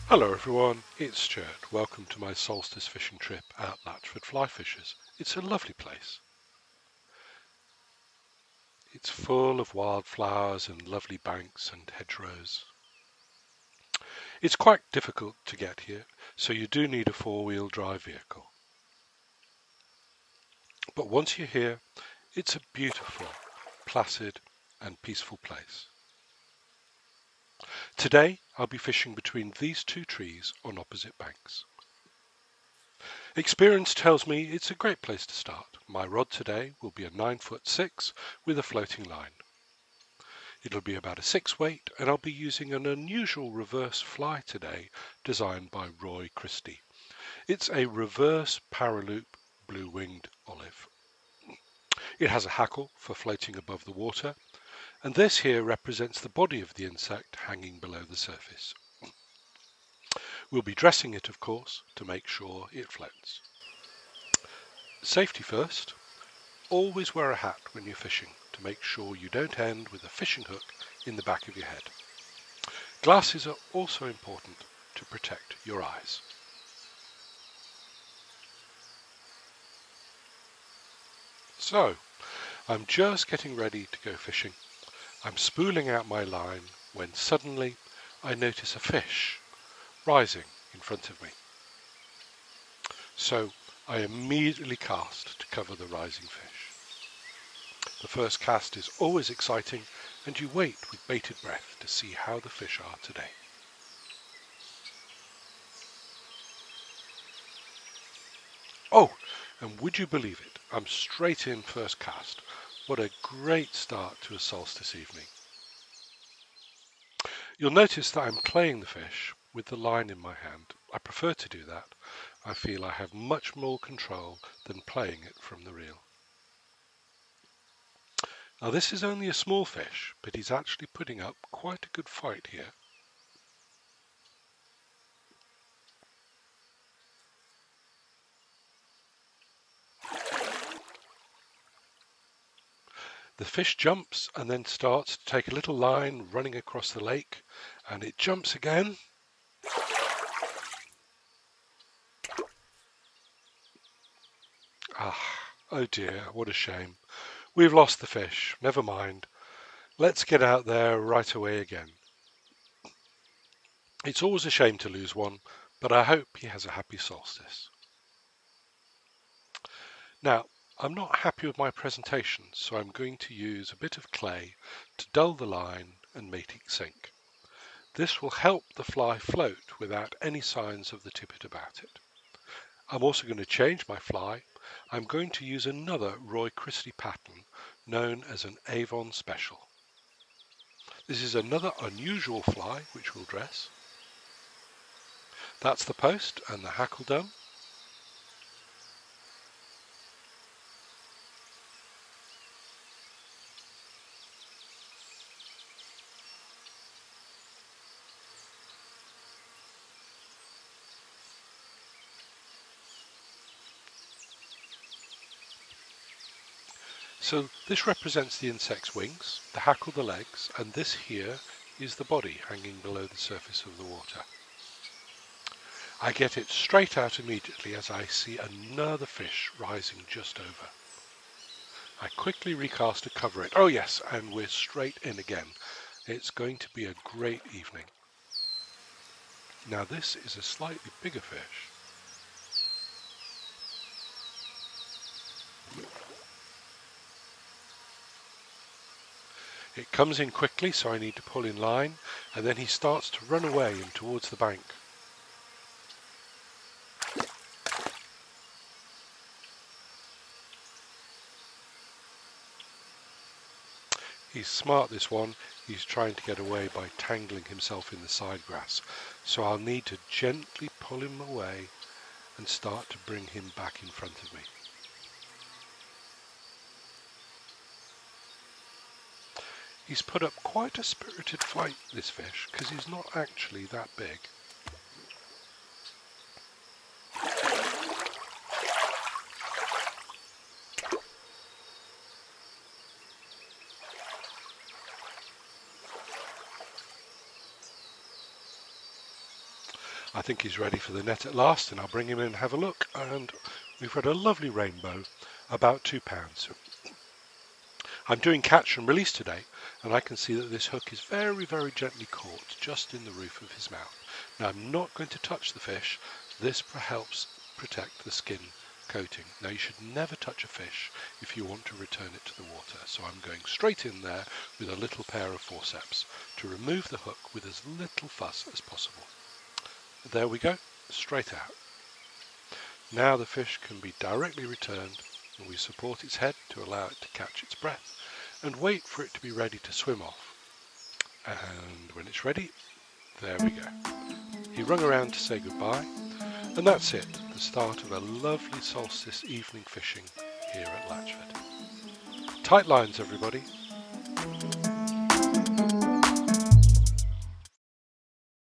Hello everyone, it's Stuart. Welcome to my solstice fishing trip at Latchford Fly Fishers. It's a lovely place. It's full of wildflowers and lovely banks and hedgerows. It's quite difficult to get here, so you do need a four-wheel drive vehicle. But once you're here, it's a beautiful, placid and peaceful place. Today I'll be fishing between these two trees on opposite banks. Experience tells me it's a great place to start. My rod today will be a 9'6" with a floating line. It'll be about a 6 weight and I'll be using an unusual reverse fly today designed by Roy Christie. It's a reverse paraloop blue-winged olive. It has a hackle for floating above the water, and this here represents the body of the insect hanging below the surface. We'll be dressing it, of course, to make sure it floats. Safety first. Always wear a hat when you're fishing to make sure you don't end with a fishing hook in the back of your head. Glasses are also important to protect your eyes. So, I'm just getting ready to go fishing. I'm spooling out my line when suddenly I notice a fish rising in front of me. So I immediately cast to cover the rising fish. The first cast is always exciting, and you wait with bated breath to see how the fish are today. Oh, and would you believe it? I'm straight in first cast. What a great start to a solstice evening. You'll notice that I'm playing the fish with the line in my hand. I prefer to do that. I feel I have much more control than playing it from the reel. Now this is only a small fish, but he's actually putting up quite a good fight here. The fish jumps and then starts to take a little line running across the lake, and it jumps again. Oh dear, what a shame. We've lost the fish. Never mind. Let's get out there right away again. It's always a shame to lose one, but I hope he has a happy solstice. Now, I'm not happy with my presentation, so I'm going to use a bit of clay to dull the line and make it sink. This will help the fly float without any signs of the tippet about it. I'm also going to change my fly. I'm going to use another Roy Christie pattern known as an Avon Special. This is another unusual fly which we'll dress. That's the post and the hackle done. So this represents the insect's wings, the hackle the legs, and this here is the body hanging below the surface of the water. I get it straight out immediately as I see another fish rising just over. I quickly recast to cover it. Oh yes, and we're straight in again. It's going to be a great evening. Now this is a slightly bigger fish. It comes in quickly, so I need to pull in line, and then he starts to run away and towards the bank. He's smart, this one. He's trying to get away by tangling himself in the side grass, so I'll need to gently pull him away and start to bring him back in front of me. He's put up quite a spirited fight, this fish, because he's not actually that big. I think he's ready for the net at last, and I'll bring him in and have a look. And we've got a lovely rainbow, about 2 pounds. I'm doing catch and release today, and I can see that this hook is very, very gently caught just in the roof of his mouth. Now I'm not going to touch the fish. This helps protect the skin coating. Now you should never touch a fish if you want to return it to the water. So I'm going straight in there with a little pair of forceps to remove the hook with as little fuss as possible. There we go, straight out. Now the fish can be directly returned, and we support its head to allow it to catch its breath and wait for it to be ready to swim off. And when it's ready, there we go. He rung around to say goodbye, and that's it, the start of a lovely solstice evening fishing here at Latchford. Tight lines, everybody.